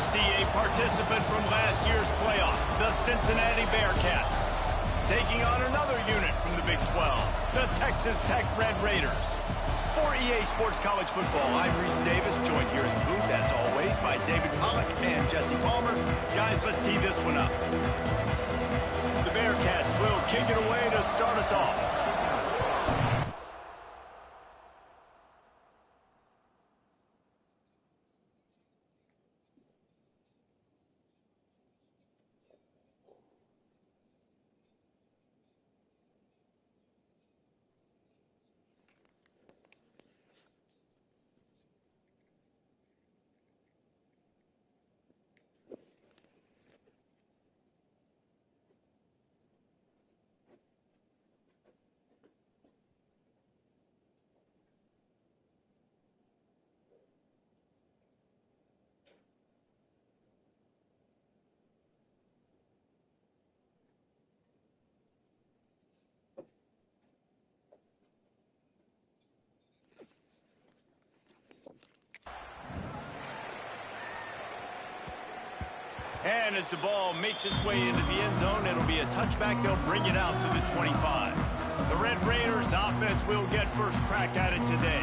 see a participant from last year's playoff, the Cincinnati Bearcats, taking on another unit from the Big 12, the Texas Tech Red Raiders. For EA Sports College Football, I'm Reese Davis, joined here in the booth, as always, by David Pollack and Jesse Palmer. Guys, let's tee this one up. The Bearcats will kick it away to start us off. And as the ball makes its way into the end zone, it'll be a touchback. They'll bring it out to the 25. The Red Raiders offense will get first crack at it today.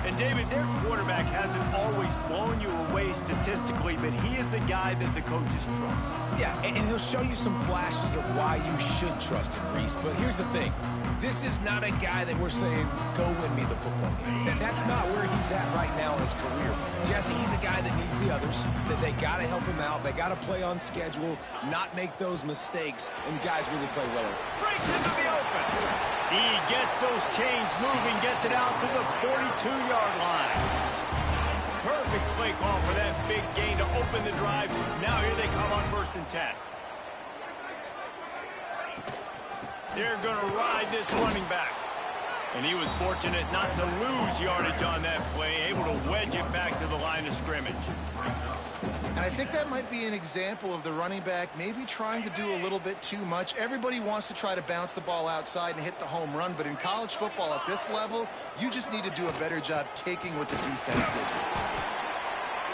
And David, their quarterback hasn't always blown you away statistically, but he is a guy that the coaches trust. Yeah, and he'll show you some flashes of why you should trust him, Reese. But here's the thing. This is not a guy that we're saying, go win me the football game. That's not where he's at right now in his career. Jesse, he's a guy that needs the others, that they got to help him out. They got to play on schedule, not make those mistakes, and guys really play well. Breaks into the open. He gets those chains moving, gets it out to the 42-yard line. Perfect play call for that big gain to open the drive. Now here they come on 1st and 10. They're going to ride this running back. And he was fortunate not to lose yardage on that play, able to wedge it back to the line of scrimmage. And I think that might be an example of the running back maybe trying to do a little bit too much. Everybody wants to try to bounce the ball outside and hit the home run, but in college football at this level, you just need to do a better job taking what the defense gives you.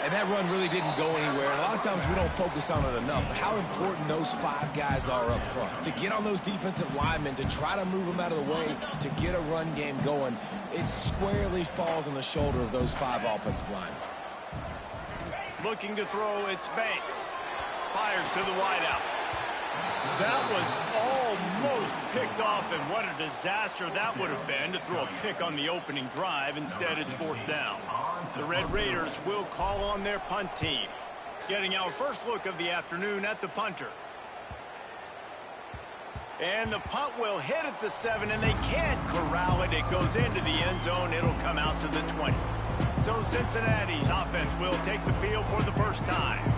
And that run really didn't go anywhere. And a lot of times we don't focus on it enough. But how important those 5 guys are up front. To get on those defensive linemen, to try to move them out of the way, to get a run game going, it squarely falls on the shoulder of those 5 offensive linemen. Looking to throw, it's Banks. Fires to the wideout. That was almost picked off, and what a disaster that would have been to throw a pick on the opening drive. Instead, it's 4th down. The Red Raiders will call on their punt team. Getting our first look of the afternoon at the punter. And the punt will hit at the 7, and they can't corral it. It goes into the end zone. It'll come out to the 20. So Cincinnati's offense will take the field for the first time.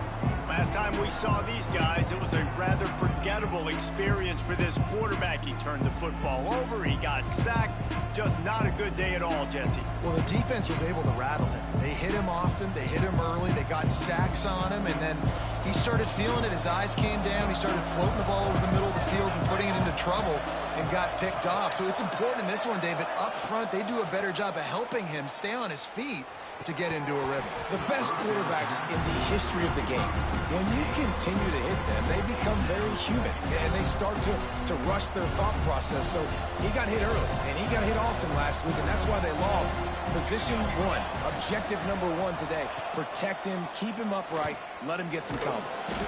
Last time we saw these guys, it was a rather forgettable experience for this quarterback. He turned the football over, he got sacked. Just not a good day at all, Jesse. Well, the defense was able to rattle him. They hit him often, they hit him early, they got sacks on him, and then he started feeling it. His eyes came down, he started floating the ball over the middle of the field and putting it into trouble and got picked off. So it's important in this one, David, up front, they do a better job of helping him stay on his feet to get into a rhythm. The best quarterbacks in the history of the game, when you continue to hit them, they become very human, and they start to rush their thought process. So he got hit early, and he got hit often last week, and that's why they lost. Position 1, objective number 1 today. Protect him, keep him upright, let him get some confidence.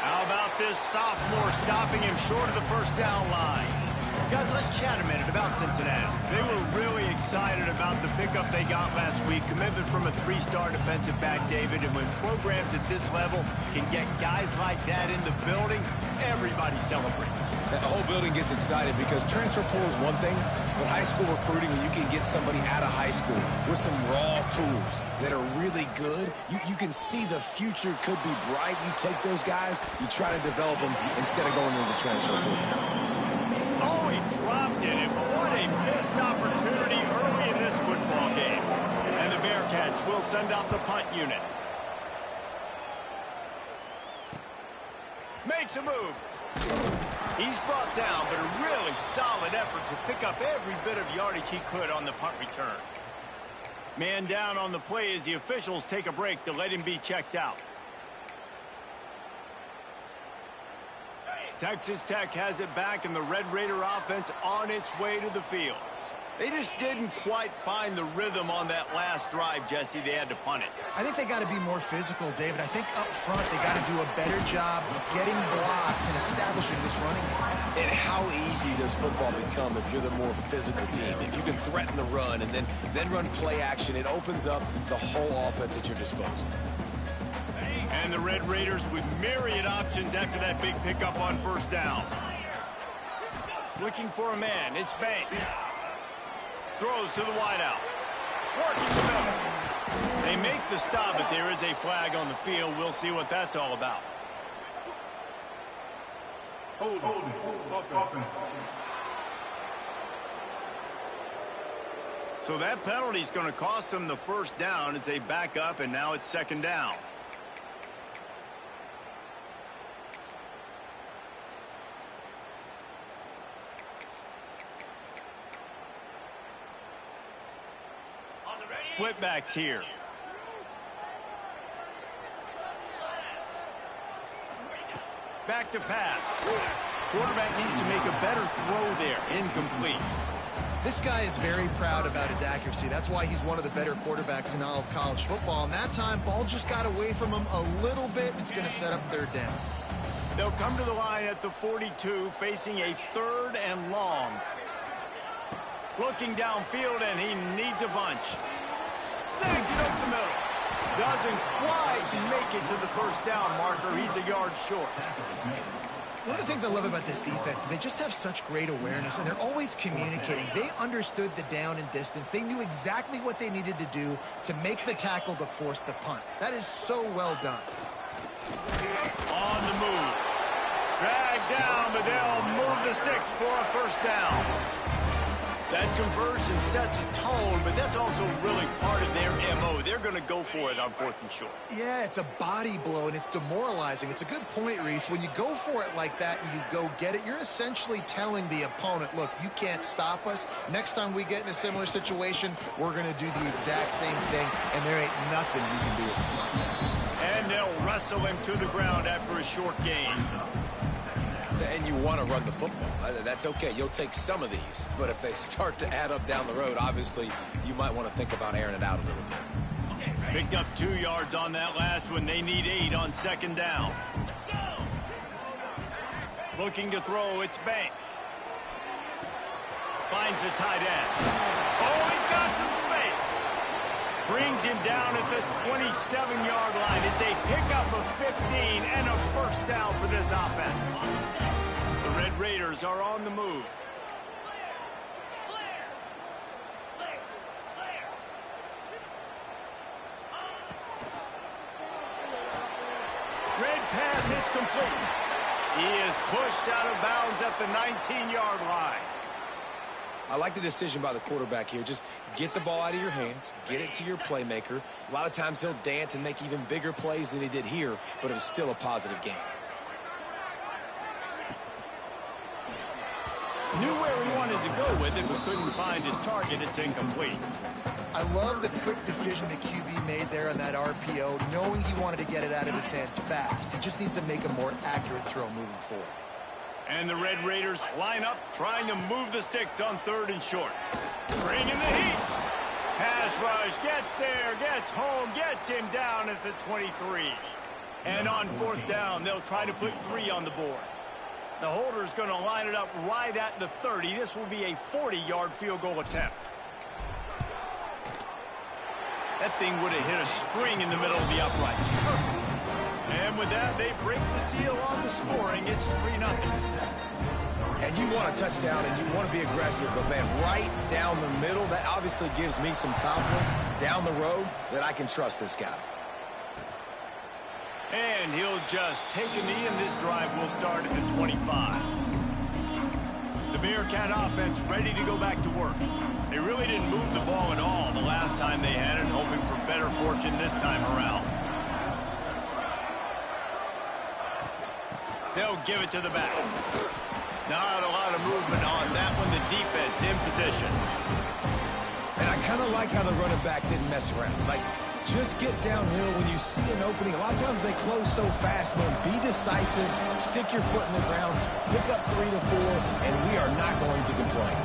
How about this sophomore stopping him short of the 1st down line? Guys, let's chat a minute about Cincinnati. They were really excited about the pickup they got last week. Commitment from a 3-star defensive back, David. And when programs at this level can get guys like that in the building, everybody celebrates. The whole building gets excited because transfer pool is one thing, but high school recruiting, when you can get somebody out of high school with some raw tools that are really good, you can see the future could be bright. You take those guys, you try to develop them instead of going into the transfer pool. Oh, he dropped it, and what a missed opportunity early in this football game. And the Bearcats will send out the punt unit. Makes a move. He's brought down, but a really solid effort to pick up every bit of yardage he could on the punt return. Man down on the play as the officials take a break to let him be checked out. Texas Tech has it back, and the Red Raider offense on its way to the field. They just didn't quite find the rhythm on that last drive, Jesse. They had to punt it. I think they got to be more physical, David. I think up front they got to do a better job getting blocks and establishing this running game. And how easy does football become if you're the more physical team? If you can threaten the run and then run play action, it opens up the whole offense at your disposal. And the Red Raiders with myriad options after that big pickup on first down. Looking for a man. It's Banks. Throws to the wideout. Working the middle. They make the stop, but there is a flag on the field. We'll see what that's all about. Hold. So that penalty is going to cost them the first down as they back up, and now it's second down. Split backs here. Back to pass. Quarterback needs to make a better throw there. Incomplete. This guy is very proud about his accuracy. That's why he's one of the better quarterbacks in all of college football. And that time, ball just got away from him a little bit. It's going to set up third down. They'll come to the line at the 42, facing a third and long. Looking downfield, and he needs a bunch. Snags it up the middle. Doesn't quite make it to the first down marker. He's a yard short. One of the things I love about this defense is they just have such great awareness, and they're always communicating. They understood the down and distance. They knew exactly what they needed to do to make the tackle to force the punt. That is so well done. On the move. Dragged down, but they'll move the sticks for a first down. That conversion sets a tone, but that's also really part of their MO. They're going to go for it on fourth and short. Yeah, it's a body blow, and it's demoralizing. It's a good point, Reese. When you go for it like that and you go get it, you're essentially telling the opponent, look, you can't stop us. Next time we get in a similar situation, we're going to do the exact same thing, and there ain't nothing you can do. And they'll wrestle him to the ground after a short gain. And you want to run the football. That's okay. You'll take some of these. But if they start to add up down the road, obviously, you might want to think about airing it out a little bit. Picked up 2 yards on that last one. They need 8 on second down. Looking to throw, it's Banks. Finds the tight end. Oh, he's got some space. Brings him down at the 27-yard line. It's a pickup of 15 and a first down for this offense. The Red Raiders are on the move. Red pass hits complete. He is pushed out of bounds at the 19-yard line. I like the decision by the quarterback here. Just get the ball out of your hands, get it to your playmaker. A lot of times he'll dance and make even bigger plays than he did here, but it was still a positive game. Knew where he wanted to go with it, but couldn't find his target. It's incomplete. I love the quick decision the QB made there on that RPO, knowing he wanted to get it out of his hands fast. He just needs to make a more accurate throw moving forward. And the Red Raiders line up, trying to move the sticks on third and short. Bringing the heat. Pass rush, gets there, gets home, gets him down at the 23. And on fourth down, they'll try to put 3 on the board. The holder's going to line it up right at the 30. This will be a 40-yard field goal attempt. That thing would have hit a string in the middle of the uprights. Perfect. And with that, they break the seal on the scoring. It's 3-0. And you want a touchdown and you want to be aggressive, but man, right down the middle, that obviously gives me some confidence down the road that I can trust this guy. And he'll just take a knee, and this drive will start at the 25. The Bearcat offense ready to go back to work. They really didn't move the ball at all the last time they had it, hoping for better fortune this time around. They'll give it to the back. Not a lot of movement on that one. The defense in position. And I kind of like how the running back didn't mess around. Like, Just get downhill when you see an opening. A lot of times they close so fast, man. Be decisive, stick your foot in the ground, pick up 3 to 4, and we are not going to complain.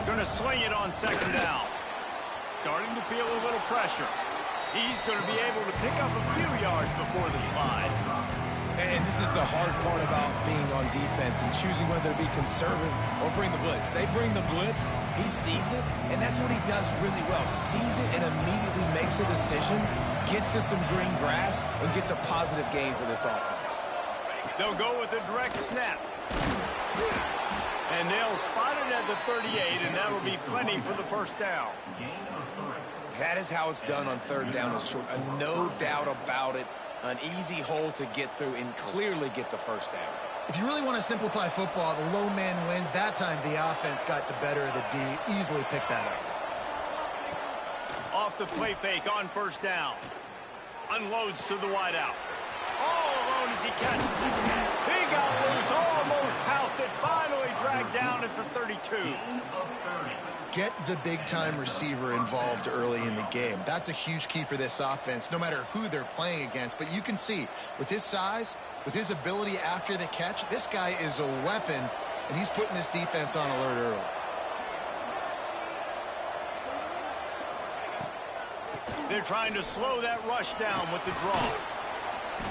Going to sling it on second down. Starting to feel a little pressure. He's going to be able to pick up a few yards before the slide. And this is the hard part about being on defense and choosing whether to be conservative or bring the blitz. They bring the blitz, he sees it, and that's what he does really well. Sees it and immediately makes a decision, gets to some green grass, and gets a positive gain for this offense. They'll go with a direct snap. And they'll spot it at the 38, and that'll be plenty for the first down. That is how it's done on third down and short. No doubt about it. An easy hole to get through and clearly get the first down. If you really want to simplify football, the low man wins. That time the offense got the better of the D. Easily picked that up. Off the play fake on first down. Unloads to the wideout. All alone as he catches it. He got loose, almost housed it, finally dragged down at the 32. Get the big-time receiver involved early in the game. That's a huge key for this offense, no matter who they're playing against. But you can see, with his size, with his ability after the catch, this guy is a weapon, and he's putting this defense on alert early. They're trying to slow that rush down with the draw.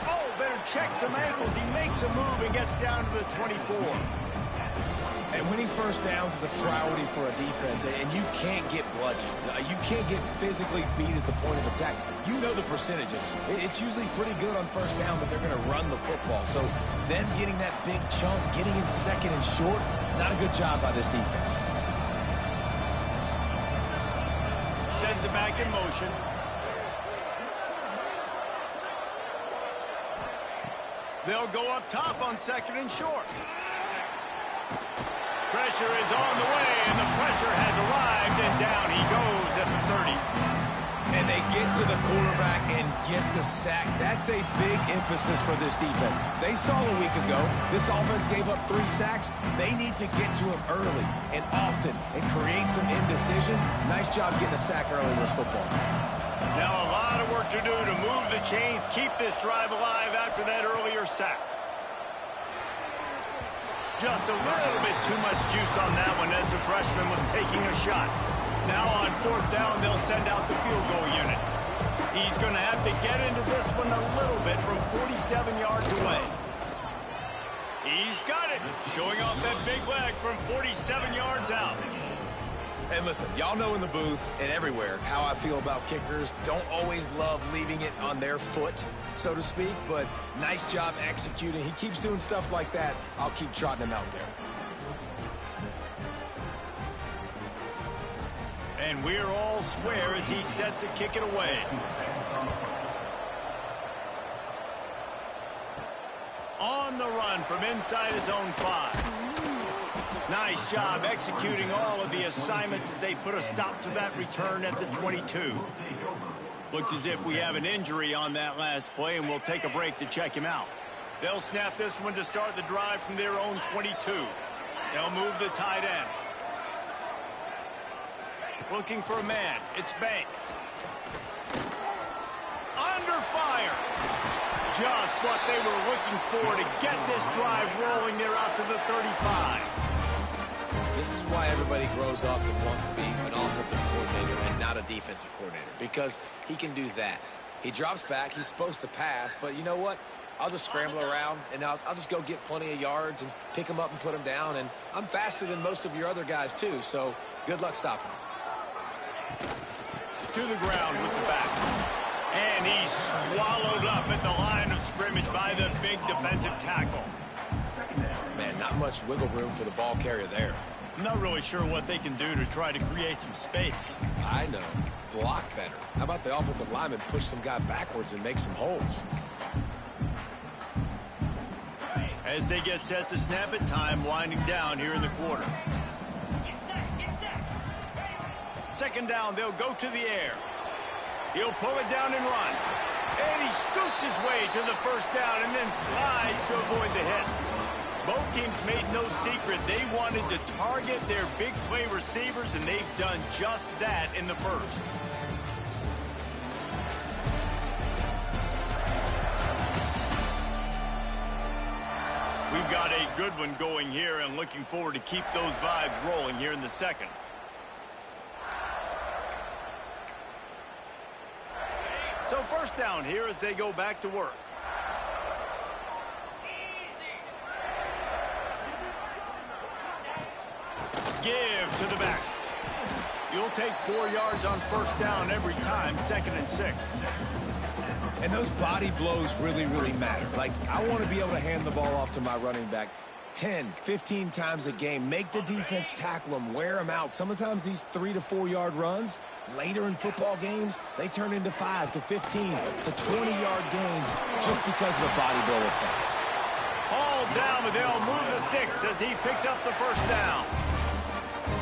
Oh, better check some ankles. He makes a move and gets down to the 24. And winning first downs is a priority for a defense, and you can't get bludgeoned. You can't get physically beat at the point of attack. You know the percentages. It's usually pretty good on first down, but they're going to run the football. So them getting that big chunk, getting in second and short, not a good job by this defense. Sends it back in motion. They'll go up top on second and short. Pressure is on the way, and the pressure has arrived, and down he goes at the 30. And they get to the quarterback and get the sack. That's a big emphasis for this defense. They saw a week ago, this offense gave up 3 sacks. They need to get to him early and often and create some indecision. Nice job getting a sack early in this football game. Now a lot of work to do to move the chains, keep this drive alive after that earlier sack. Just a little bit too much juice on that one as the freshman was taking a shot. Now on fourth down, they'll send out the field goal unit. He's going to have to get into this one a little bit from 47 yards away. He's got it, showing off that big leg from 47 yards out. And listen, y'all know in the booth and everywhere how I feel about kickers. Don't always love leaving it on their foot, so to speak, but nice job executing. He keeps doing stuff like that. I'll keep trotting him out there. And we're all square as he's set to kick it away. On the run from inside his own 5. Nice job executing all of the assignments as they put a stop to that return at the 22. Looks as if we have an injury on that last play, and we'll take a break to check him out. They'll snap this one to start the drive from their own 22. They'll move the tight end. Looking for a man. It's Banks. Under fire. Just what they were looking for to get this drive rolling there out to the 35. This is why everybody grows up and wants to be an offensive coordinator and not a defensive coordinator, because he can do that. He drops back. He's supposed to pass, but you know what? I'll just scramble around, and I'll just go get plenty of yards and pick him up and put him down, and I'm faster than most of your other guys, too, so good luck stopping him. To the ground with the back. And he's swallowed up at the line of scrimmage by the big defensive tackle. Man, not much wiggle room for the ball carrier there. I'm not really sure what they can do to try to create some space. I know. Block better. How about the offensive lineman push some guy backwards and make some holes? As they get set to snap it, time winding down here in the quarter. Second down, they'll go to the air. He'll pull it down and run. And he scoots his way to the first down and then slides to avoid the hit. Both teams made no secret they wanted to target their big play receivers, and they've done just that in the first. A good one going here, and looking forward to keep those vibes rolling here in the second. So first down here as they go back to work. Give to the back. You'll take 4 yards on first down every time, 2nd and 6. And those body blows really, really matter. Like, I want to be able to hand the ball off to my running back 10, 15 times a game. Make the defense tackle them, wear them out. Sometimes these 3 to 4 yard runs, later in football games, they turn into 5 to 15 to 20 yard gains just because of the body blow effect. All down, but they'll move the sticks as he picks up the first down.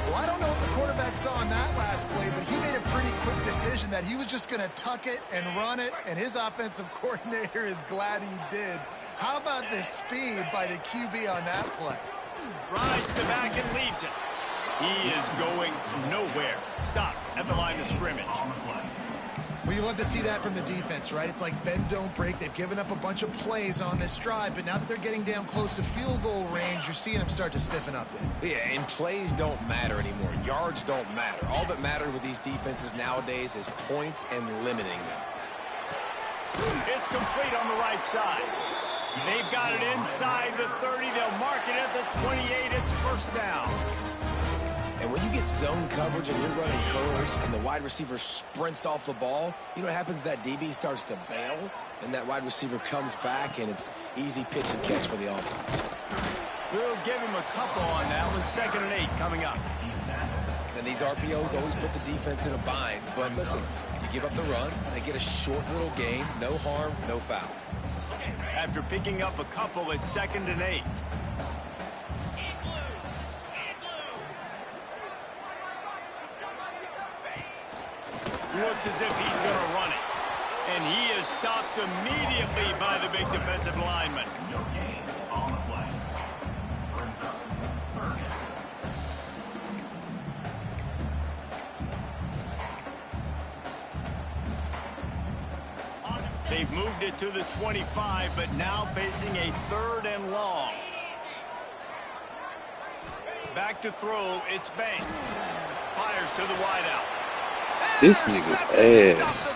Well, I don't know what the quarterback saw in that last play, but he made a pretty quick decision that he was just going to tuck it and run it, and his offensive coordinator is glad he did. How about the speed by the QB on that play? Rides the back and leaves it. He is going nowhere. Stop at the line of scrimmage. Well, you love to see that from the defense, right? It's like bend, don't break. They've given up a bunch of plays on this drive, but now that they're getting down close to field goal range, you're seeing them start to stiffen up there. Yeah, and plays don't matter anymore. Yards don't matter. All that matters with these defenses nowadays is points and limiting them. It's complete on the right side. They've got it inside the 30. They'll mark it at the 28. It's first down. And when you get zone coverage and you're running curls and the wide receiver sprints off the ball, you know what happens? That DB starts to bail, and that wide receiver comes back, and it's easy pitch and catch for the offense. We'll give him a couple on that one. 2nd and 8 coming up. And these RPOs always put the defense in a bind. But listen, you give up the run, they get a short little gain, no harm, no foul. After picking up a couple, it's 2nd and 8. Looks as if he's going to run it. And he is stopped immediately by the big defensive lineman. They've moved it to the 25, but now facing a 3rd and long. Back to throw, it's Banks. Fires to the wideout. This nigga's ass.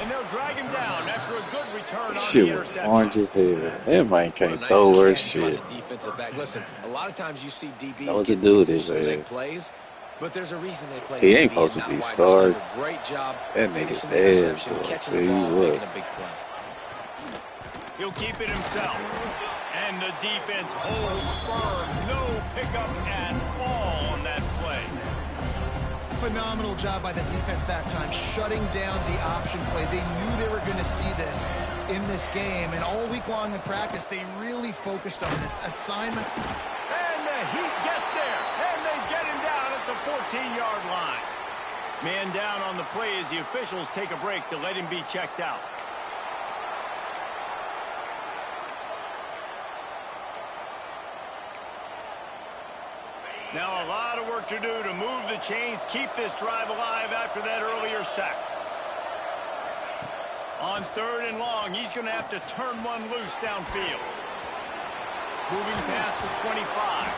And they'll drag him down after a good return on Shit the was interception. orange as hell. That man can't throw worse shit. Listen, a lot of times you see DBs What to get do with his position ass. plays, but there's a reason they play. He ain't DB and supposed to not be wide started. receiver. Great job That finishing nigga's the ass, interception, boy. catching Tell the you ball, what. making a big play. He'll keep it himself. And the defense holds firm. No pickup at all on that play. Phenomenal job by the defense that time, shutting down the option play. They knew they were going to see this in this game, and all week long in practice, they really focused on this assignment. And the Heat gets there, and they get him down at the 14-yard line. Man down on the play as the officials take a break to let him be checked out. Now a lot of work to do to move the chains, keep this drive alive after that earlier sack. On 3rd and long, he's going to have to turn one loose downfield. Moving past the 25.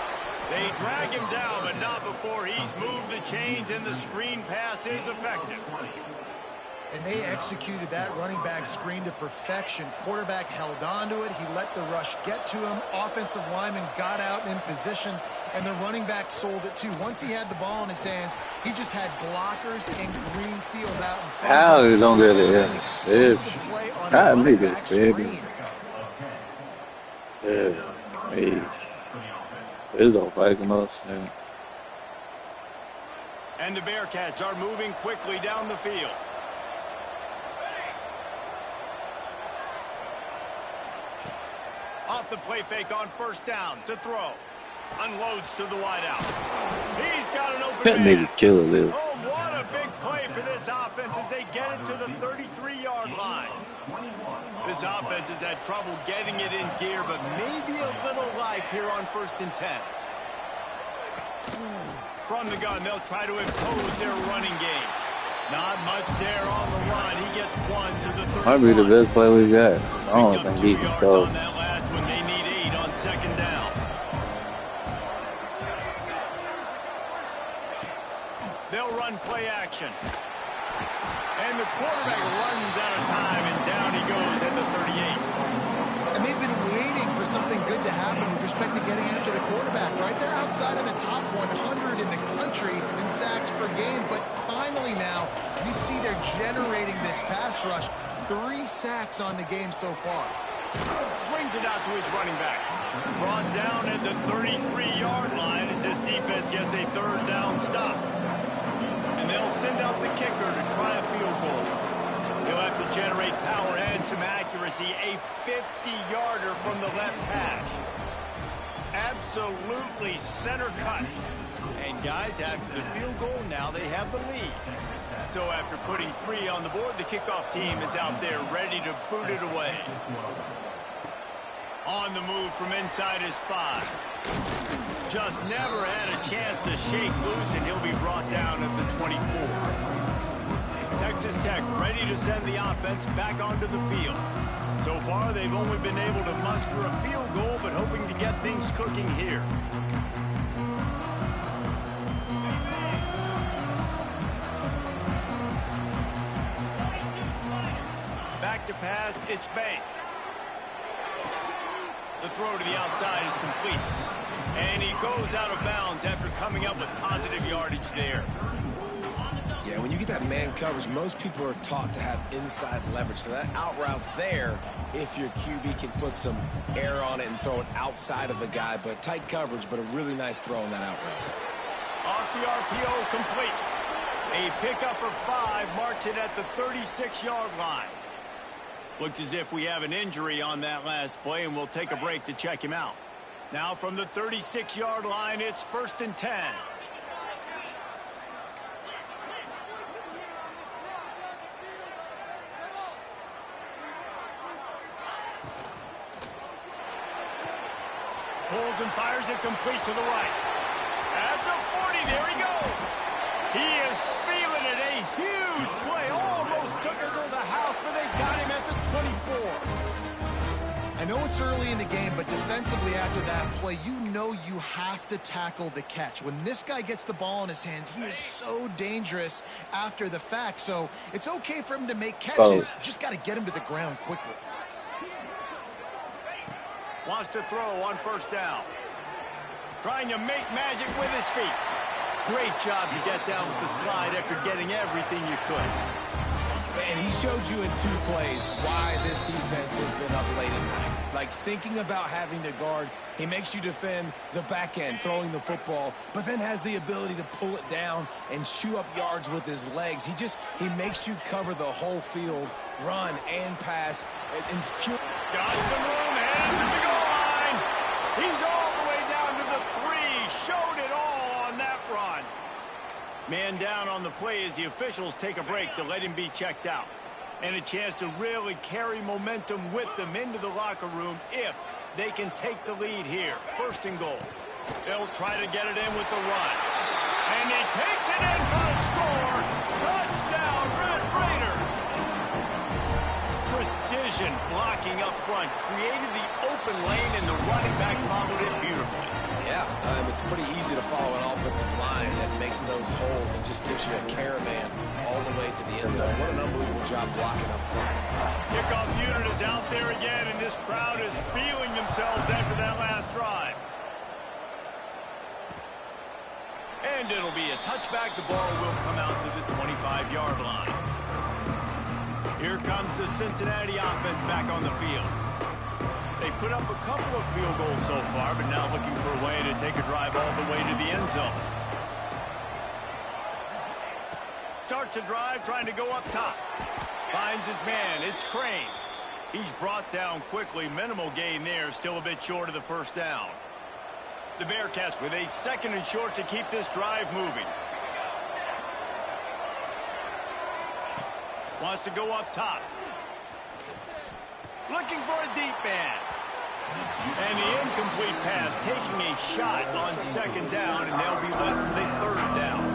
They drag him down, but not before he's moved the chains, and the screen pass is effective. And they executed that running back screen to perfection. Quarterback held on to it. He let the rush get to him. Offensive lineman got out in position, and the running back sold it too. Once he had the ball in his hands, he just had blockers and green field out in front. How they don't get it? God, niggas, baby. Yeah, hey. This don't make no sense. And the Bearcats are moving quickly down the field. Off the play fake on first down to throw. Unloads to the wideout. He's got an open That man. nigga kill a little. Oh, what a big play for this offense as they get it to the 33-yard line. This offense has had trouble getting it in gear, but maybe a little life here on 1st and 10. From the gun, they'll try to impose their running game. Not much there on the run. He gets one to the 31. Might be the best play we got. I don't think he can throw. On that last one, play action. And the quarterback runs out of time, and down he goes at the 38. And they've been waiting for something good to happen with respect to getting after the quarterback, right? They're outside of the top 100 in the country in sacks per game, but finally now you see they're generating this pass rush. 3 sacks on the game so far. Swings it out to his running back. Brought down at the 33-yard line as his defense gets a 3rd down stop. And they'll send out the kicker to try a field goal. He'll have to generate power and some accuracy. A 50-yarder from the left hash. Absolutely center cut. And guys, after the field goal, now they have the lead. So after putting 3 on the board, the kickoff team is out there ready to boot it away. On the move from inside his 5. Just never had a chance to shake loose, and he'll be brought down at the 24. Texas Tech ready to send the offense back onto the field. So far, they've only been able to muster a field goal, but hoping to get things cooking here. Back to pass, it's Banks. The throw to the outside is complete. And he goes out of bounds after coming up with positive yardage there. Yeah, when you get that man coverage, most people are taught to have inside leverage. So that out route's there if your QB can put some air on it and throw it outside of the guy. But tight coverage, but a really nice throw on that out route. Off the RPO, complete. A pickup of 5 marks it at the 36-yard line. Looks as if we have an injury on that last play, and we'll take a break to check him out. Now from the 36-yard line, it's 1st and 10. Pulls and fires it complete to the right. At the 40, there he goes. He is feeling it. A huge play. Almost took her to the house, but they got him at the 24. I know it's early in the game, but defensively after that play, you know you have to tackle the catch. When this guy gets the ball in his hands, he is so dangerous after the fact. So it's okay for him to make catches. Just got to get him to the ground quickly. Wants to throw on 1st down. Trying to make magic with his feet. Great job to get down with the slide after getting everything you could. And he showed you in 2 plays why this defense has been up late at night. Like thinking about having to guard, he makes you defend the back end, throwing the football, but then has the ability to pull it down and chew up yards with his legs. He makes you cover the whole field, run and pass. Got some room, headed to the goal line. He's all the way down to the 3. Showed it all on that run. Man down on the play as the officials take a break to let him be checked out. And a chance to really carry momentum with them into the locker room if they can take the lead here. 1st and goal. They'll try to get it in with the run. And he takes it in for a score. Touchdown, Red Raiders. Precision blocking up front created the open lane, and the running back followed it beautifully. Yeah, it's pretty easy to follow an offensive line that makes those holes and just gives you a caravan all the way to the end zone. What an unbelievable job blocking up front. Kickoff unit is out there again, and this crowd is feeling themselves after that last drive. And it'll be a touchback. The ball will come out to the 25-yard line. Here comes the Cincinnati offense back on the field. They put up a couple of field goals so far, but now looking for a way to take a drive all the way to the end zone. Starts a drive trying to go up top. Finds his man. It's Crane. He's brought down quickly. Minimal gain there. Still a bit short of the 1st down. The Bearcats with a 2nd and short to keep this drive moving. Wants to go up top. Looking for a deep man. And the incomplete pass taking a shot on 2nd down, and they'll be left with a 3rd down.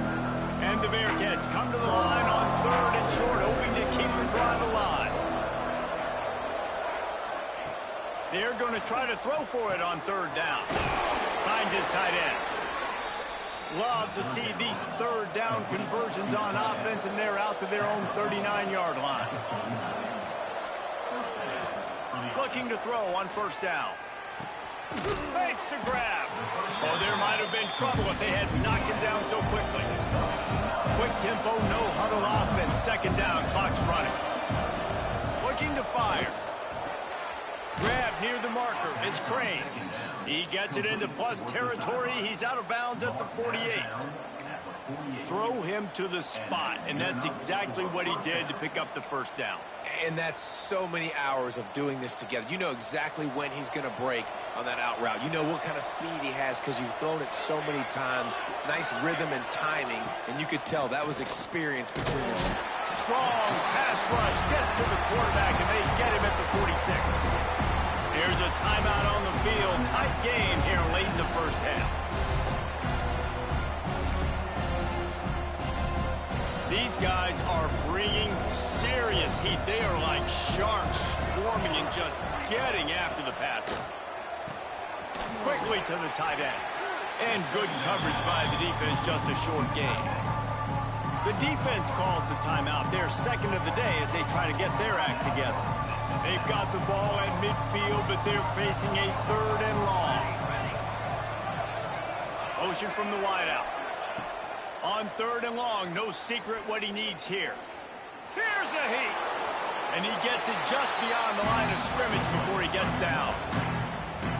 And the Bearcats come to the line on 3rd and short, hoping to keep the drive alive. They're going to try to throw for it on 3rd down. Finds his tight end. Love to see these third down conversions on offense, and they're out to their own 39-yard line. Looking to throw on first down. Makes the grab. Oh, there might have been trouble if they had knocked him down so quickly. Quick tempo, no huddle offense. Second down, clock's running. Looking to fire. Grab near the marker. It's Crane. He gets it into plus territory. He's out of bounds at the 48. Throw him to the spot, and that's exactly what he did to pick up the first down. And that's so many hours of doing this together. You know exactly when he's going to break on that out route. You know what kind of speed he has because you've thrown it so many times. Nice rhythm and timing, and you could tell that was experience between your... Strong pass rush gets to the quarterback, and they get him at the 46. Here's a timeout on the field. Tight game here late in the first half. These guys are bringing serious heat. They are like sharks swarming and just getting after the passer. Quickly to the tight end. And good coverage by the defense, just a short gain. The defense calls the timeout. They're second of the day as they try to get their act together. They've got the ball at midfield, but they're facing a third and long. Motion from the wideout. On third and long, no secret what he needs here. Here's a heat. And he gets it just beyond the line of scrimmage before he gets down.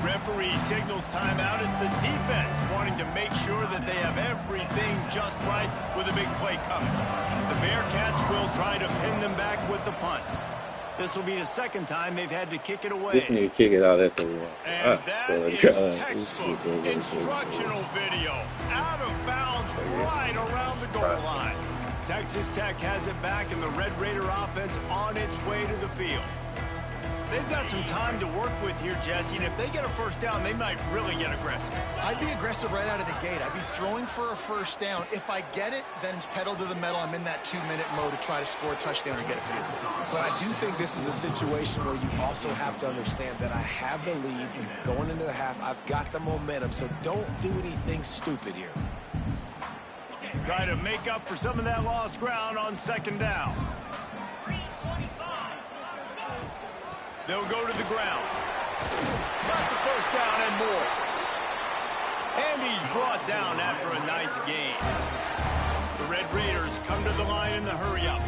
Referee signals timeout. It's the defense wanting to make sure that they have everything just right with a big play coming. The Bearcats will try to pin them back with the punt. This will be the second time they've had to kick it away. This nigga kick it out at the one. And that is textbook instructional video. Out of bounds right around the goal line. Texas Tech has it back, and the Red Raider offense on its way to the field. They've got some time to work with here, Jesse, and if they get a first down, they might really get aggressive. I'd be aggressive right out of the gate. I'd be throwing for a first down. If I get it, then it's pedal to the metal. I'm in that 2-minute mode to try to score a touchdown or get a field goal. But I do think this is a situation where you also have to understand that I have the lead going into the half. I've got the momentum, so don't do anything stupid here. Try to make up for some of that lost ground on second down. They'll go to the ground. Got the first down and more. And he's brought down after a nice gain. The Red Raiders come to the line in the hurry-up.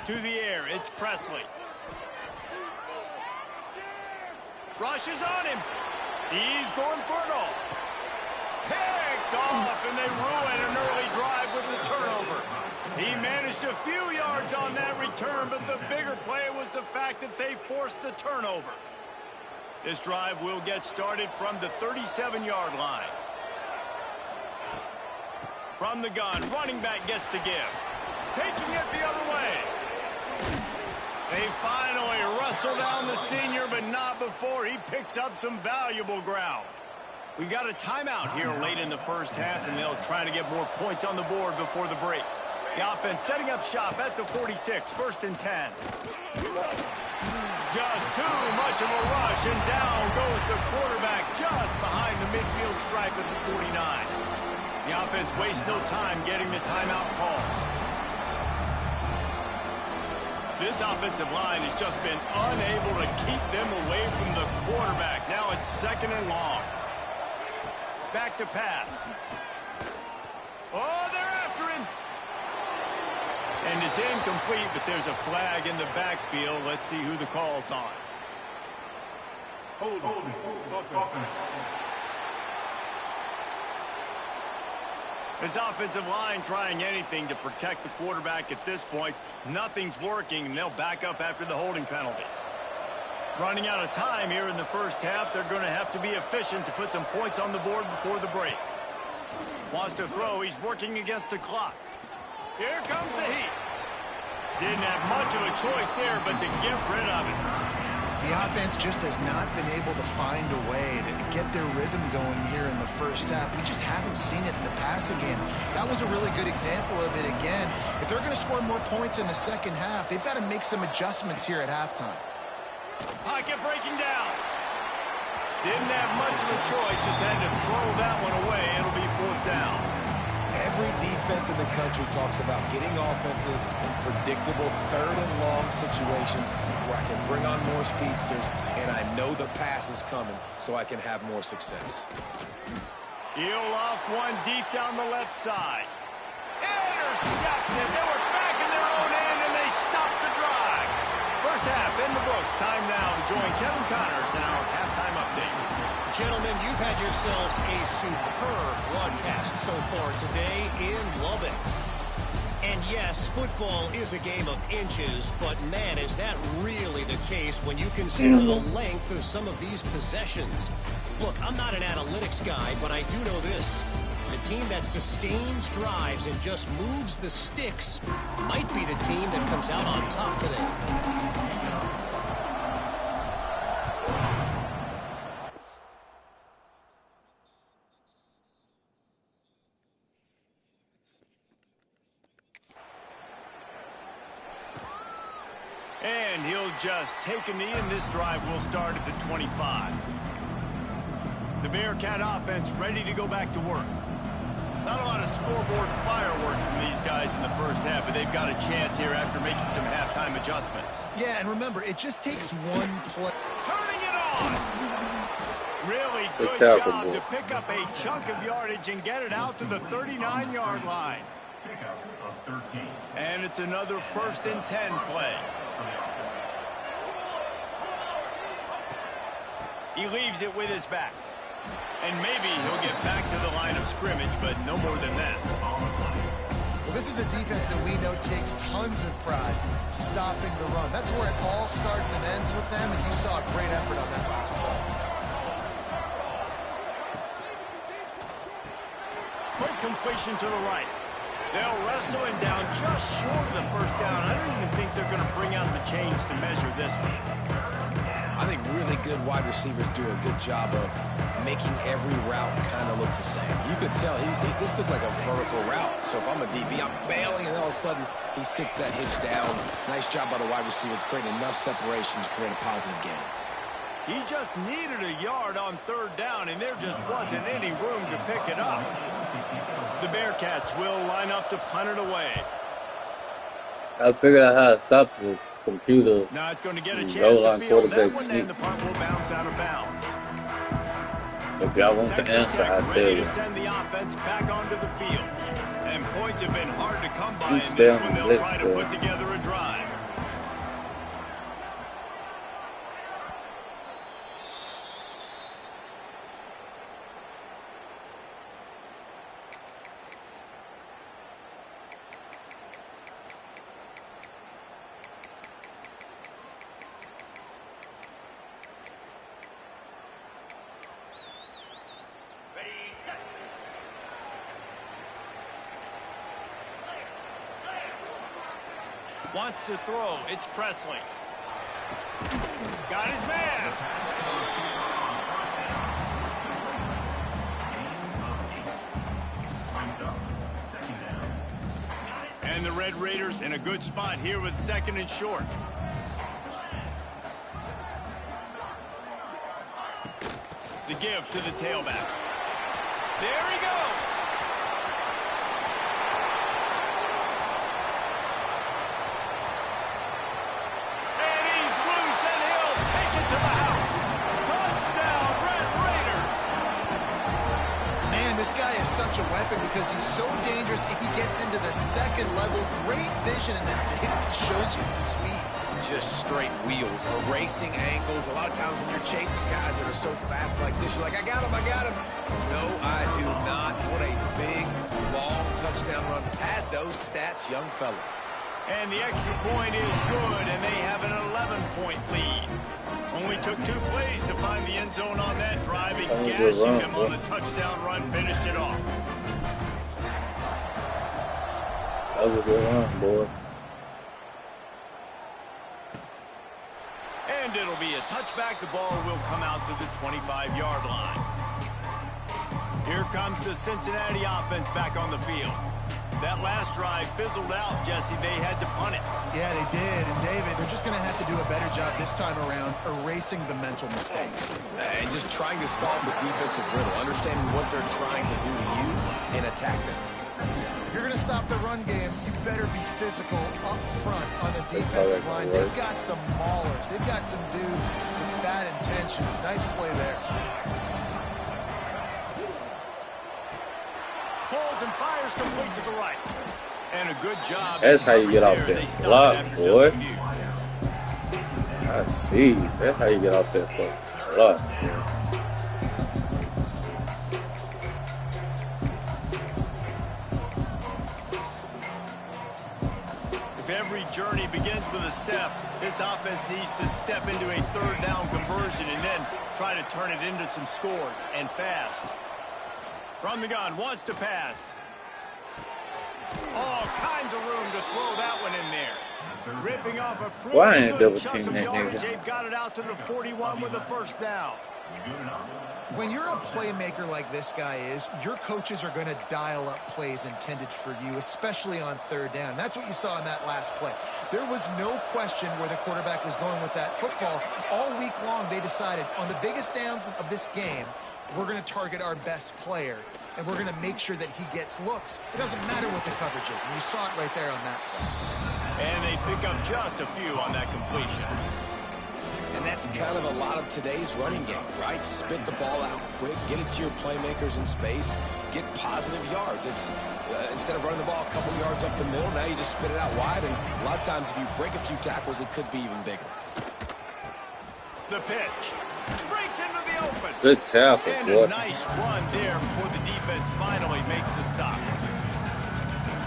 To the air, it's Presley. Rushes on him. He's going for it all. Picked off, and they ruin an early drive with the turnover. He managed a few yards on that return, but the bigger play was the fact that they forced the turnover. This drive will get started from the 37-yard line. From the gun, running back gets to give. Taking it the other way. They finally wrestle down the senior, but not before he picks up some valuable ground. We've got a timeout here late in the first half, and they'll try to get more points on the board before the break. The offense setting up shop at the 46, 1st and 10. Just too much of a rush, and down goes the quarterback just behind the midfield stripe at the 49. The offense wastes no time getting the timeout call. This offensive line has just been unable to keep them away from the quarterback. Now it's 2nd and long. Back to pass. Oh, they're after him. And it's incomplete, but there's a flag in the backfield. Let's see who the call's on. Hold on. This offensive line trying anything to protect the quarterback at this point. Nothing's working, and they'll back up after the holding penalty. Running out of time here in the first half. They're going to have to be efficient to put some points on the board before the break. Wants to throw. He's working against the clock. Here comes the heat. Didn't have much of a choice there, but to get rid of it. The offense just has not been able to find a way to get their rhythm going here in the first half. We just haven't seen it in the passing game. That was a really good example of it again. If they're going to score more points in the second half, they've got to make some adjustments here at halftime. Pocket breaking down. Didn't have much of a choice, just had to throw that one away. It'll be 4th down. Every defense in the country talks about getting offenses in predictable 3rd and long situations where I can bring on more speedsters and I know the pass is coming so I can have more success. He'll loft one deep down the left side. Intercepted. They were back in their own end and they stopped the drive. First half in the books. Time now to join Kevin Connors in our halftime update. Gentlemen, you've had yourselves a superb broadcast so far today in Lubbock. And yes, football is a game of inches, but man, is that really the case when you consider the length of some of these possessions. Look, I'm not an analytics guy, but I do know this. The team that sustains drives and just moves the sticks might be the team that comes out on top today. And he'll just take a knee, and this drive will start at the 25. The Bearcat offense ready to go back to work. Not a lot of scoreboard fireworks from these guys in the first half, but they've got a chance here after making some halftime adjustments. Yeah, and remember, it just takes one play. Turning it on! Really good job to pick up a chunk of yardage and get it out to the 39-yard line. And it's another 1st and 10 play. He leaves it with his back. And maybe he'll get back to the line of scrimmage, but no more than that. Well, this is a defense that we know takes tons of pride stopping the run. That's where it all starts and ends with them, and you saw a great effort on that last play. Quick completion to the right. They'll wrestle him down just short of the 1st down. I don't even think they're going to bring out the chains to measure this one. I think really good wide receivers do a good job of making every route kind of look the same. You could tell this looked like a vertical route. So if I'm a DB, I'm bailing, and all of a sudden he sits that hitch down. Nice job by the wide receiver creating enough separation to create a positive gain. He just needed a yard on 3rd down, and there just wasn't any room to pick it up. The Bearcats will line up to punt it away. I figured out how to stop the computer. Not going to get a chance to field that one, and the punt will bounce out of bounds. If y'all want the answer, I'll tell Ready you. to send the offense back onto the field. And points have been hard to come by in Stay this on one. the They'll list, try to though. put together a drive. Wants to throw. It's Presley. Got his man. And the Red Raiders in a good spot here with 2nd and short. The give to the tailback. There he goes. This guy is such a weapon because he's so dangerous if he gets into the 2nd level. Great vision, and then it shows you the speed. Just straight wheels, erasing angles. A lot of times when you're chasing guys that are so fast like this, you're like, I got him, I got him. No, I do not. What a big, long touchdown run. Pad those stats, young fella. And the extra point is good, and they have an 11-point lead. Only took 2 plays to find the end zone on that drive, and gashing them on the touchdown run finished it off. That was a good run, boy. And it'll be a touchback. The ball will come out to the 25-yard line. Here comes the Cincinnati offense back on the field. That last drive fizzled out, Jesse. They had to punt it. Yeah, they did. And, David, they're just going to have to do a better job this time around erasing the mental mistakes. And just trying to solve the defensive riddle, understanding what they're trying to do to you and attack them. If you're going to stop the run game, you better be physical up front on the defensive line. They've got some maulers. They've got some dudes with bad intentions. Nice play there. Pulls and fires complete to the right. And a good job. That's how you get off They that stopped block, after boy. just a few. I see. That's how you get off that fucking block. If every journey begins with a step, this offense needs to step into a third down conversion and then try to turn it into some scores, and fast. From the gun, wants to pass. All kinds of room to throw that one in there. Ripping off a Why pretty ain't good double chunk team of that yardage. nigga? They've got it out to the 41 with a first down. When you're a playmaker like this guy is, your coaches are going to dial up plays intended for you, especially on third down. That's what you saw in that last play. There was no question where the quarterback was going with that football. All week long, they decided on the biggest downs of this game, we're going to target our best player, and we're going to make sure that he gets looks. It doesn't matter what the coverage is, and you saw it right there on that play. And they pick up just a few on that completion. And that's kind of a lot of today's running game, right? Spit the ball out quick, get it to your playmakers in space, get positive yards. It's instead of running the ball a couple yards up the middle, now you just spit it out wide, and a lot of times if you break a few tackles, it could be even bigger. The pitch. Breaks into the open. Good tackle, And boy. a nice run there before the defense finally makes the stop.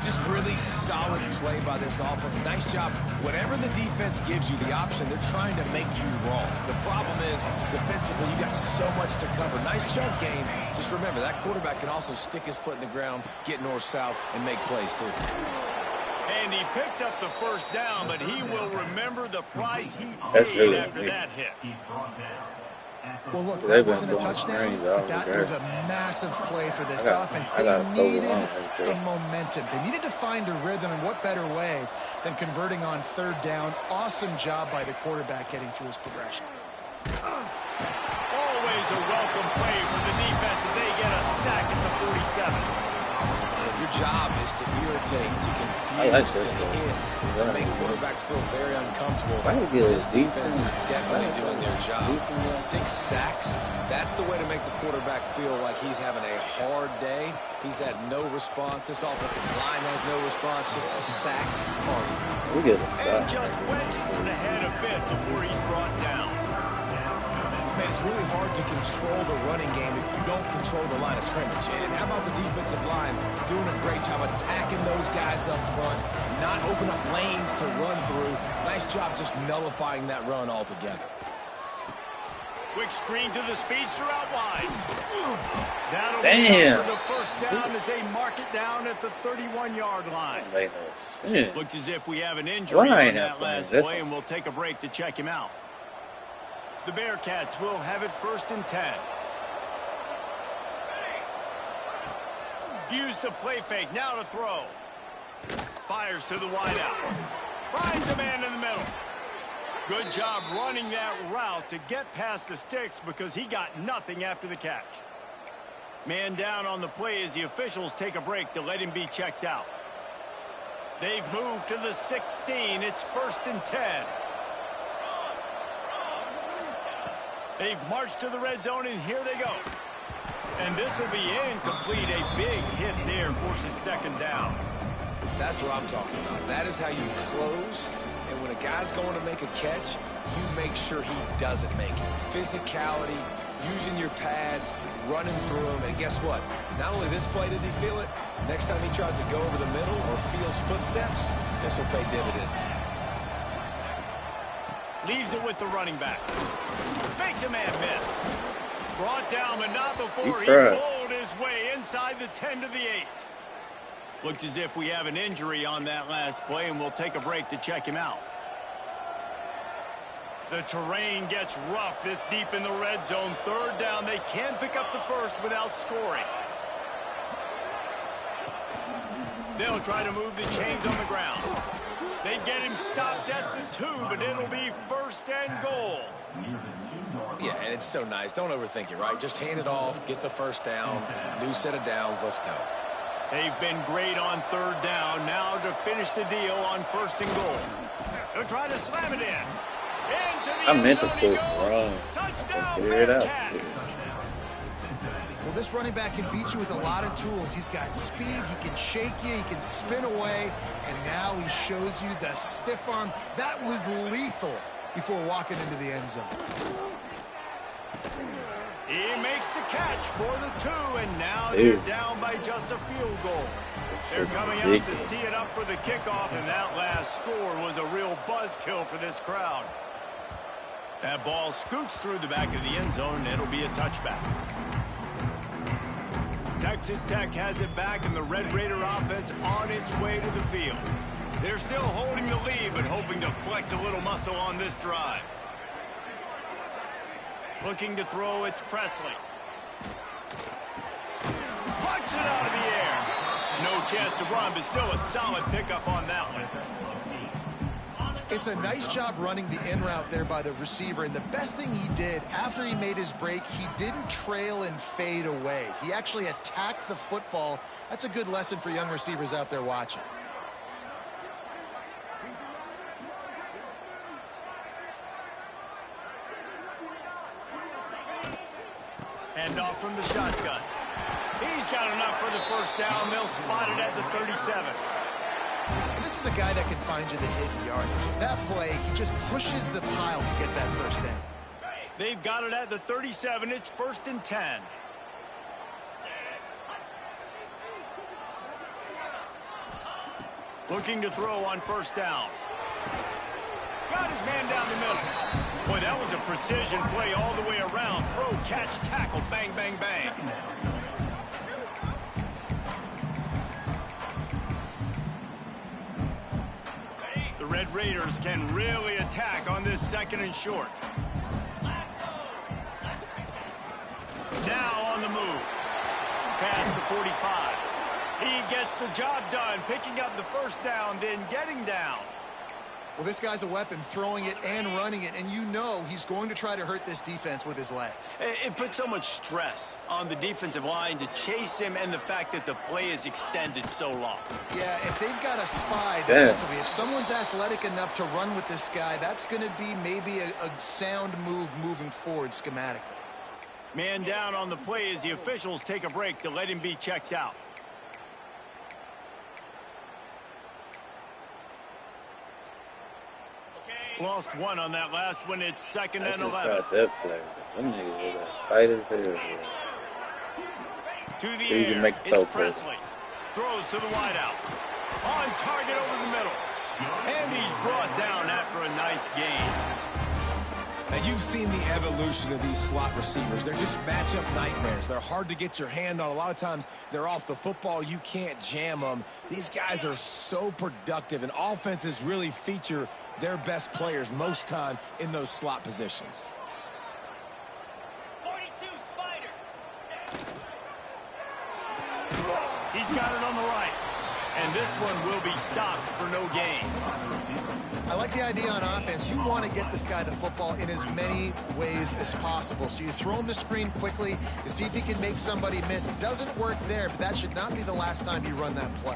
Just really solid play by this offense. Nice job. Whatever the defense gives you the option, they're trying to make you wrong. The problem is, defensively, you got so much to cover. Nice chunk game. Just remember, that quarterback can also stick his foot in the ground, get north-south, and make plays, too. And he picks up the first down, but he will remember the price he That's paid really after big. that hit. Well, look, They've that been wasn't a going touchdown, crazy but all that day. was a massive play for this offense. I They got a needed total on right there. some momentum. They needed to find a rhythm, and what better way than converting on third down. Awesome job by the quarterback getting through his progression. Always a welcome play from the defense as they get a sack at the 47. And if your job is to irritate, to I like confuse, that to play. hit, to make quarterbacks feel very uncomfortable, Why you get this a defense is defense? definitely doing their job. Defense. 6 sacks, that's the way to make the quarterback feel like he's having a hard day. He's had no response. This offensive line has no response, just a sack party. We get a And stop. just wedges it ahead a bit before he's brought down. Man, it's really hard to control the running game if you don't control the line of scrimmage. And how about the defensive line doing a great job attacking those guys up front, not open up lanes to run through. Nice job just nullifying that run altogether. Quick screen to the speedster out wide. That'll be Damn. enough for the first down as they mark it down at the 31-yard line. Make no sense. Looks as if we have an injury Why on ain't that that last playing? play, and we'll take a break to check him out. The Bearcats will have it 1st and 10. Use the play fake, now to throw. Fires to the wideout. Finds a man in the middle. Good job running that route to get past the sticks because he got nothing after the catch. Man down on the play as the officials take a break to let him be checked out. They've moved to the 16. It's 1st and 10. They've marched to the red zone, and here they go. And this will be incomplete. A big hit there forces 2nd down. That's what I'm talking about. That is how you close. And when a guy's going to make a catch, you make sure he doesn't make it. Physicality, using your pads, running through them. And guess what? Not only this play does he feel it, next time he tries to go over the middle or feels footsteps, this will pay dividends. Leaves it with the running back. Makes a man miss. Brought down, but not before he pulled his way inside the 10 to the 8. Looks as if we have an injury on that last play, and we'll take a break to check him out. The terrain gets rough this deep in the red zone. 3rd down. They can pick up the first without scoring. They'll try to move the chains on the ground. They get him stopped at the 2, but it'll be 1st and goal. Yeah, and it's so nice. Don't overthink it, right? Just hand it off, get the first down, new set of downs, let's go. They've been great on 3rd down. Now to finish the deal on 1st and goal. They'll try to slam it in. I meant to pull wrong. Touchdown, Figure it out. Bearcats. Well, this running back can beat you with a lot of tools. He's got speed, he can shake you, he can spin away, and now he shows you the stiff arm. That was lethal before walking into the end zone. He makes the catch for the 2, and now they're down by just a field goal. They're coming out to tee it up for the kickoff, and that last score was a real buzzkill for this crowd. That ball scoots through the back of the end zone, and it'll be a touchback. Texas Tech has it back, and the Red Raider offense on its way to the field. They're still holding the lead, but hoping to flex a little muscle on this drive. Looking to throw, it's Presley. Punch it out of the air. No chance to run, but still a solid pickup on that one. It's a nice job running the in route there by the receiver, and the best thing he did after he made his break, he didn't trail and fade away. He actually attacked the football. That's a good lesson for young receivers out there watching. Hand off from the shotgun. He's got enough for the 1st down. They'll spot it at the 37. And this is a guy that can find you the hidden yardage. That play, he just pushes the pile to get that 1st down. They've got it at the 37. It's 1st and 10. Looking to throw on 1st down. Got his man down the middle. Boy, that was a precision play all the way around. Throw, catch, tackle, bang, bang, bang. The Red Raiders can really attack on this 2nd and short. Now on the move. Past the 45. He gets the job done, picking up the 1st down, then getting down. Well, this guy's a weapon, throwing it and running it, and you know he's going to try to hurt this defense with his legs. It puts so much stress on the defensive line to chase him, and the fact that the play is extended so long. Yeah, if they've got a spy defensively, if someone's athletic enough to run with this guy, that's going to be maybe a sound move moving forward schematically. Man down on the play as the officials take a break to let him be checked out. Lost one on that last one. It's 2nd and 11. That play. Them niggas were like fight as hell. To the So you can air, make it's toe Presley. Throws to the wideout. On target over the middle. And he's brought down after a nice gain. Now, you've seen the evolution of these slot receivers. They're just matchup nightmares. They're hard to get your hand on. A lot of times, they're off the football. You can't jam them. These guys are so productive, and offenses really feature their best players most time in those slot positions. 42 Spider. He's got it on the right. And this one will be stopped for no gain. I like the idea on offense. You want to get this guy the football in as many ways as possible. So you throw him the screen quickly to see if he can make somebody miss. It doesn't work there, but that should not be the last time you run that play.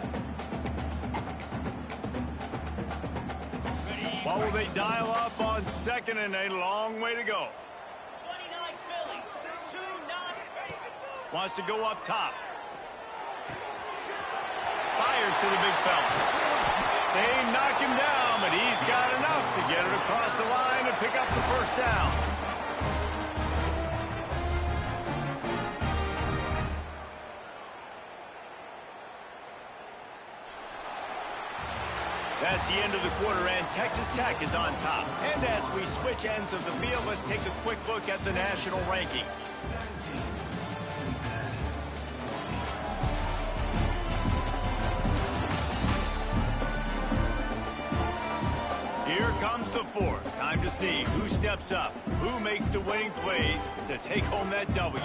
What will they dial up on 2nd and a long way to go? 29 Philly. 2-9. Wants to go up top. Fires to the big fella. They knock him down, but he's got enough to get it across the line and pick up the 1st down. That's the end of the quarter, and Texas Tech is on top. And as we switch ends of the field, let's take a quick look at the national rankings. Here comes the 4th. Time to see who steps up, who makes the winning plays to take home that W.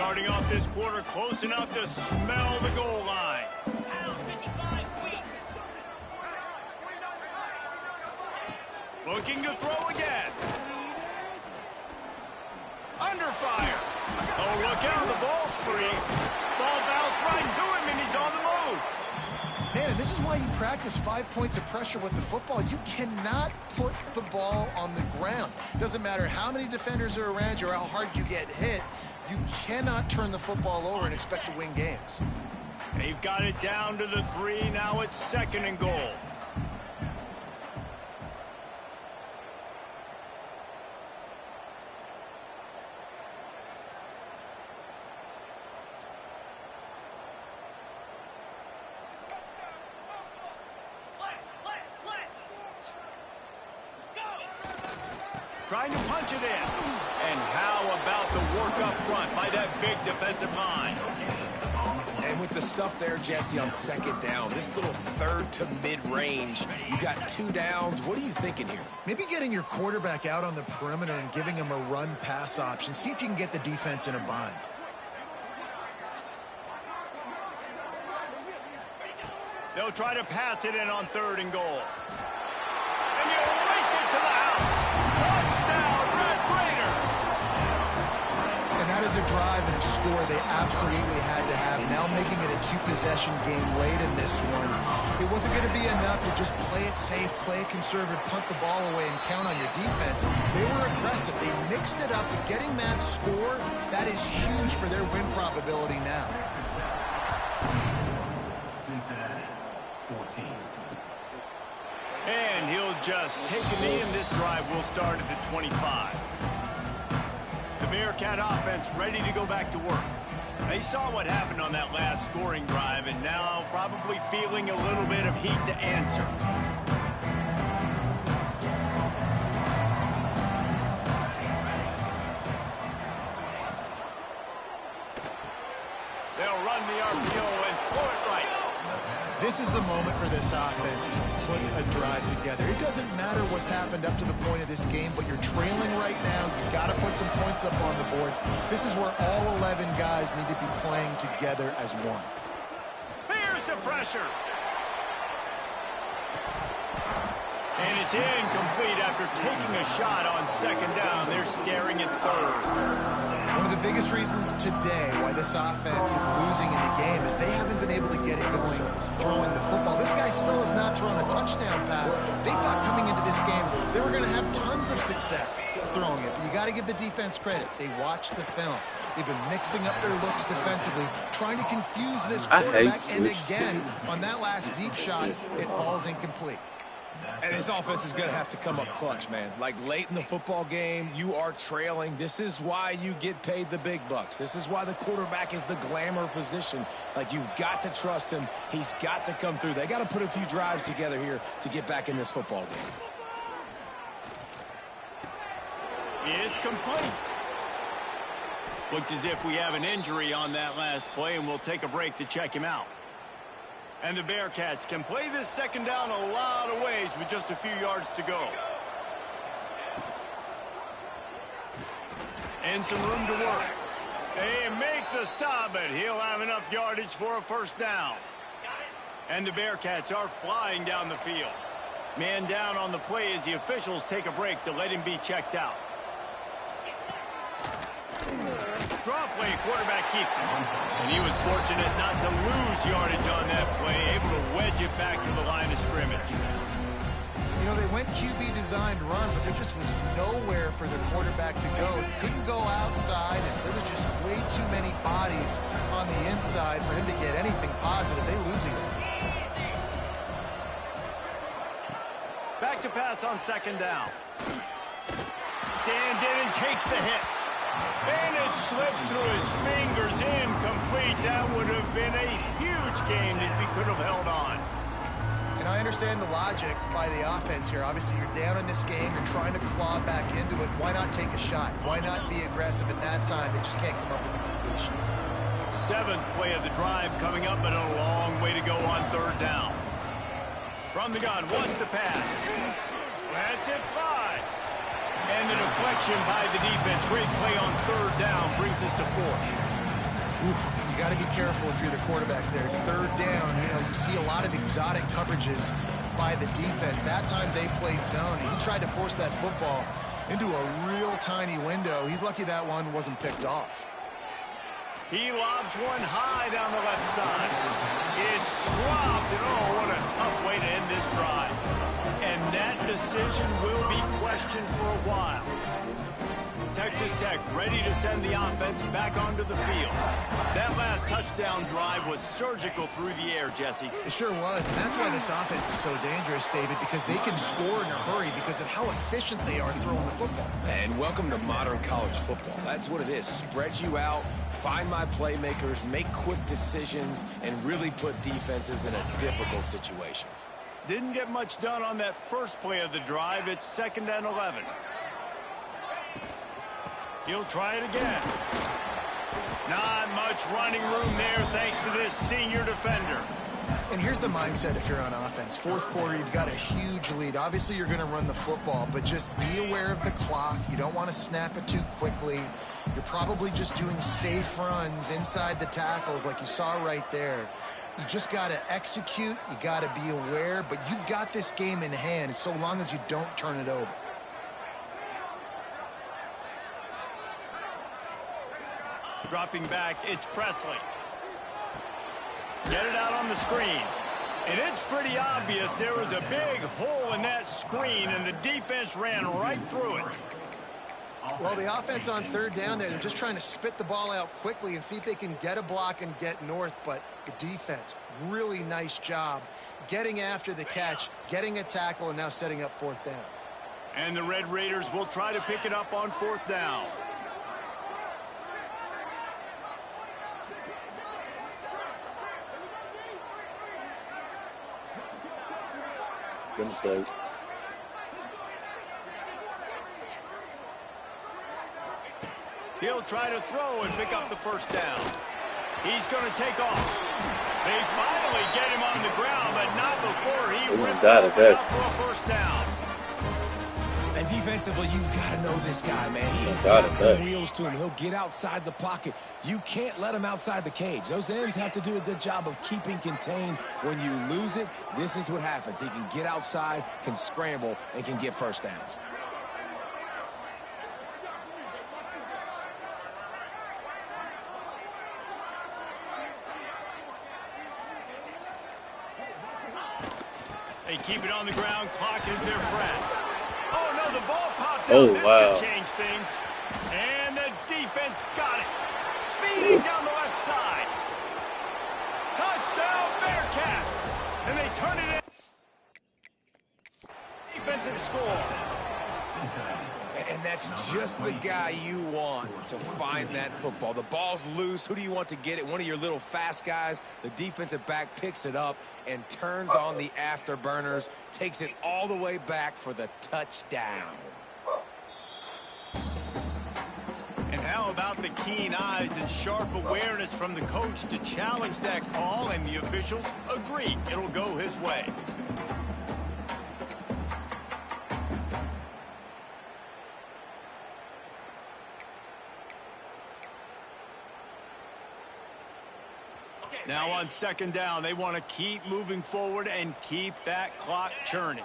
Starting off this quarter close enough to smell the goal line. Looking to throw again. Under fire. Oh, look out, the ball's free. Ball bounced right to him, and he's on the move. Man, and this is why you practice 5 points of pressure with the football. You cannot put the ball on the ground. Doesn't matter how many defenders are around you or how hard you get hit. You cannot turn the football over and expect to win games. They've got it down to the 3. Now it's 2nd and goal. Trying to punch it in. And how about the work up front by that big defensive line? And with the stuff there, Jesse, on 2nd down, this little 3rd to mid-range, you got 2 downs. What are you thinking here? Maybe getting your quarterback out on the perimeter and giving him a run-pass option. See if you can get the defense in a bind. They'll try to pass it in on 3rd and goal. And you race it to the house. Touchdown, Red Raider. And that is a drive and a score they absolutely had to have. Now making it a 2-possession game late in this one. It wasn't going to be enough to just play it safe, play it conservative, punt the ball away, and count on your defense. They were aggressive. They mixed it up, and getting that score, that is huge for their win probability now. Cincinnati, 14. And he'll just take a knee, and this drive will start at the 25. The Bearcat offense ready to go back to work. They saw what happened on that last scoring drive, and now probably feeling a little bit of heat to answer. They'll run the RPO and throw it right. This is the moment for this offense to put a drive together. It doesn't matter what's happened up to the point of this game, but you're trailing right now. You've got to put some points up on the board. This is where all 11 guys need to be playing together as one. Here's the pressure. And it's incomplete after taking a shot on 2nd down. They're staring at 3rd. One of the biggest reasons today why this offense is losing in the game is they haven't been able to get it going throwing the football. This guy still has not thrown a touchdown pass. They thought coming into this game they were going to have tons of success throwing it. But you got to give the defense credit. They watched the film. They've been mixing up their looks defensively, trying to confuse this quarterback. And again, on that last deep shot, it falls incomplete. And his offense is going to have to come up clutch, man. Like late in the football game, you are trailing. This is why you get paid the big bucks. This is why the quarterback is the glamour position. Like, you've got to trust him. He's got to come through. They got to put a few drives together here to get back in this football game. It's complete. Looks as if we have an injury on that last play, and we'll take a break to check him out. And the Bearcats can play this 2nd down a lot of ways with just a few yards to go. And some room to work. They make the stop, but he'll have enough yardage for a 1st down. And the Bearcats are flying down the field. Man down on the play as the officials take a break to let him be checked out. Draw play, quarterback keeps him. And he was fortunate not to lose yardage on that play, able to wedge it back to the line of scrimmage. You know, they went QB designed run, but there just was nowhere for their quarterback to go. He couldn't go outside, and there was just way too many bodies on the inside for him to get anything positive. They lose it. Back to pass on 2nd down. Stands in and takes the hit. And it slips through his fingers, incomplete. That would have been a huge gain if he could have held on. And I understand the logic by the offense here. Obviously, you're down in this game. You're trying to claw back into it. Why not take a shot? Why not be aggressive at that time? They just can't come up with a completion. 7th play of the drive coming up, but a long way to go on 3rd down. From the gun, wants to pass. That's it, 5. And the deflection by the defense. Great play on 3rd down brings us to 4th. You got to be careful if you're the quarterback there. Third down, you see a lot of exotic coverages by the defense. That time they played zone, and he tried to force that football into a real tiny window. He's lucky that one wasn't picked off. He lobs one high down the left side. It's dropped, and oh, what a tough way to end this drive. And that decision will be questioned for a while. Texas Tech ready to send the offense back onto the field. That last touchdown drive was surgical through the air, Jesse. It sure was, and that's why this offense is so dangerous, David, because they can score in a hurry because of how efficient they are throwing the football. And welcome to modern college football. That's what it is. Spread you out, find my playmakers, make quick decisions, and really put defenses in a difficult situation. Didn't get much done on that first play of the drive. It's 2nd and 11. He'll try it again. Not much running room there thanks to this senior defender. And here's the mindset if you're on offense. Fourth quarter, you've got a huge lead. Obviously, you're going to run the football, but just be aware of the clock. You don't want to snap it too quickly. You're probably just doing safe runs inside the tackles like you saw right there. You just got to execute. You got to be aware, but you've got this game in hand so long as you don't turn it over. Dropping back, it's Presley. Get it out on the screen. And it's pretty obvious there was a big hole in that screen, and the defense ran right through it. Well, the offense on third down there, they're just trying to spit the ball out quickly and see if they can get a block and get north. But the defense, really nice job getting after the catch, getting a tackle, and now setting up fourth down. And the Red Raiders will try to pick it up on fourth down. Good mistake. He'll try to throw and pick up the first down. He's going to take off. They finally get him on the ground, but not before he rips off enough for a first down. And defensively, you've got to know this guy, man. He's got some wheels to him. He'll get outside the pocket. You can't let him outside the cage. Those ends have to do a good job of keeping contained. When you lose it, this is what happens. He can get outside, can scramble, and can get first downs. They keep it on the ground. Clock is their friend. Oh, no, the ball popped out. Oh, this wow. could change things. And the defense got it. Speeding down the left side. Touchdown, Bearcats. And they turn it in. Defensive score. And that's just the guy you want to find that football. The ball's loose. Who do you want to get it? One of your little fast guys. The defensive back picks it up and turns on the afterburners, takes it all the way back for the touchdown. And how about the keen eyes and sharp awareness from the coach to challenge that call, and the officials agree it'll go his way. Now on second down, they want to keep moving forward and keep that clock churning.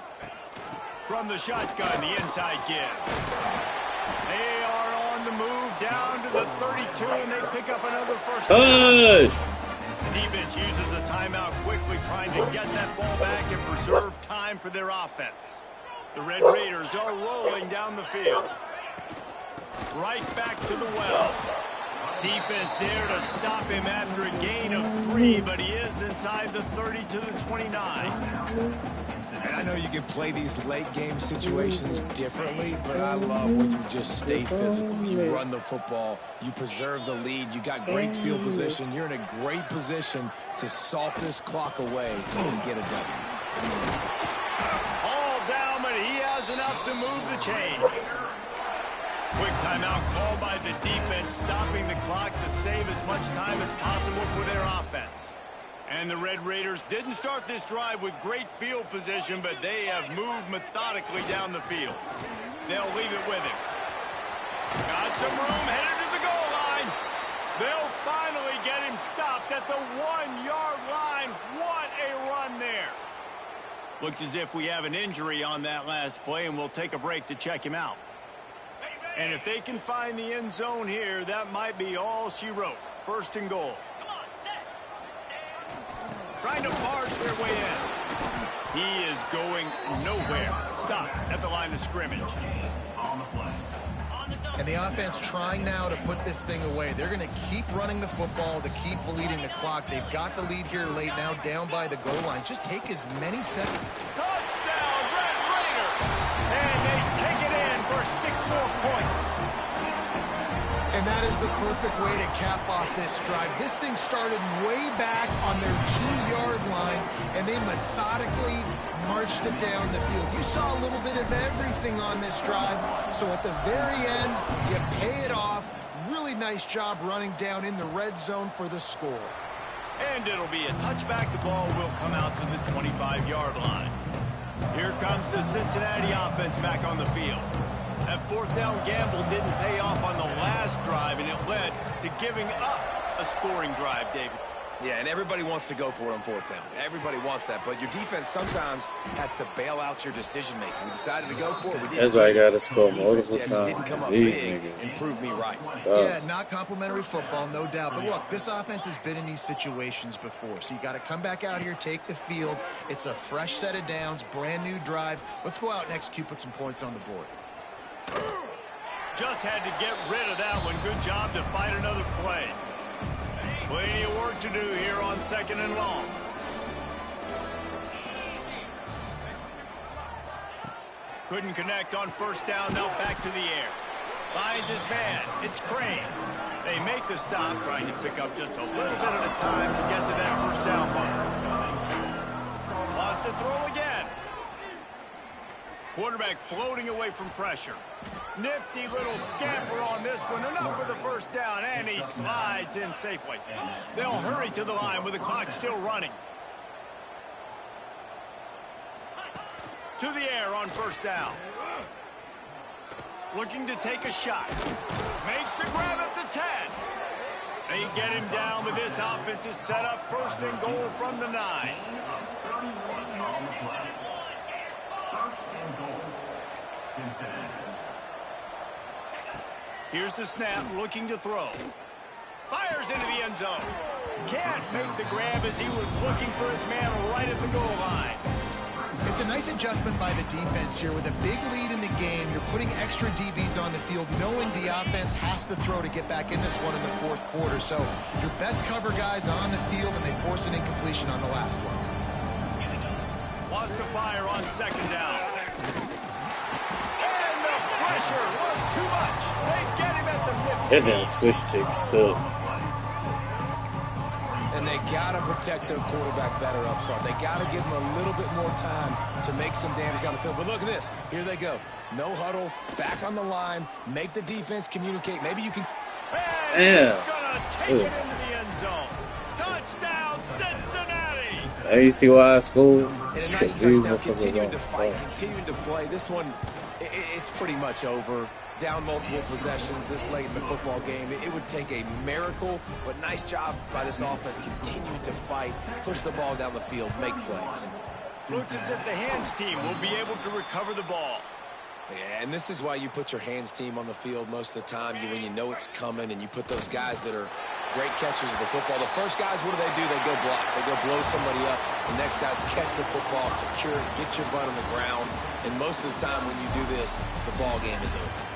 From the shotgun, the inside give. They are on the move down to the 32, and they pick up another first down. The defense uses a timeout quickly, trying to get that ball back and preserve time for their offense. The Red Raiders are rolling down the field. Right back to the well. Defense there to stop him after a gain of 3, but he is inside the 30 to the 29. And I know you can play these late game situations differently, but I love when you just stay physical. You run the football, you preserve the lead, you got great field position, you're in a great position to salt this clock away and get a W. All down, but he has enough to move the chains. Quick timeout called by the defense, stopping the clock to save as much time as possible for their offense. And the Red Raiders didn't start this drive with great field position, but they have moved methodically down the field. They'll leave it with him. Got some room, headed to the goal line. They'll finally get him stopped at the 1-yard line. What a run there. Looks as if we have an injury on that last play, and we'll take a break to check him out. And if they can find the end zone here, that might be all she wrote. 1st and goal. Trying to barge their way in. He is going nowhere. Stop at the line of scrimmage. On the play. And the offense trying now to put this thing away. They're going to keep running the football to keep bleeding the clock. They've got the lead here late, now down by the goal line. Just take as many seconds. Touchdown, Red Raider! And they take it in for 6 more points. And that is the perfect way to cap off this drive. This thing started way back on their 2-yard line, and they methodically marched it down the field. You saw a little bit of everything on this drive, so at the very end, you pay it off. Really nice job running down in the red zone for the score. And it'll be a touchback. The ball will come out to the 25-yard line. Here comes the Cincinnati offense back on the field. That 4th down gamble didn't pay off on the last drive, and it led to giving up a scoring drive, David. Yeah, and everybody wants to go for it on 4th down. Everybody wants that, but your defense sometimes has to bail out your decision-making. We decided to go for it. We didn't. That's why I got to score multiple just times. didn't come up These big niggas. and prove me right. Yeah, not complimentary football, no doubt. But look, this offense has been in these situations before. So you got to come back out here, take the field. It's a fresh set of downs, brand new drive. Let's go out and execute, put some points on the board. Just had to get rid of that one. Good job to fight another play. Plenty of work to do here on 2nd and long. Couldn't connect on 1st down. Now back to the air. Finds his man. It's Crane. They make the stop, trying to pick up just a little bit at a time to get to that 1st down mark. Lost to throw again. Quarterback floating away from pressure. Nifty little scamper on this one. Enough for the 1st down, and he slides in safely. They'll hurry to the line with the clock still running. To the air on 1st down. Looking to take a shot. Makes the grab at the 10. They get him down, but this offense is set up 1st and goal from the 9. 31 on the play. 1st and goal. Cincinnati. Here's the snap, looking to throw. Fires into the end zone. Can't make the grab as he was looking for his man right at the goal line. It's a nice adjustment by the defense here. With a big lead in the game, you're putting extra DBs on the field, knowing the offense has to throw to get back in this one in the 4th quarter. So your best cover guys on the field, and they force an incompletion on the last one. Lost to fire on 2nd down. And the pressure was too much. They get him at the 15. That damn switch tick suck. And they got to protect their quarterback better up front. They got to give him a little bit more time to make some damage down the field. But look at this. Here they go. No huddle, back on the line, make the defense communicate. Maybe you can... And he's going to take it into the end zone. Touchdown, Cincinnati! Now you see why I scored? And a nice touchdown, continuing to fight, continuing to play. This one, it's pretty much over. Down multiple possessions this late in the football game. It would take a miracle, but nice job by this offense continuing to fight, push the ball down the field, make plays. Looks as if the hands team will be able to recover the ball. Yeah, and this is why you put your hands team on the field most of the time, when you know it's coming, and you put those guys that are great catchers of the football. The first guys, what do? They go block. They go blow somebody up. The next guys catch the football, secure it, get your butt on the ground. And most of the time when you do this, the ball game is over.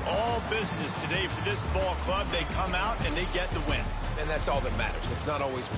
All business today for this ball club. They come out and they get the win. And that's all that matters. It's not always...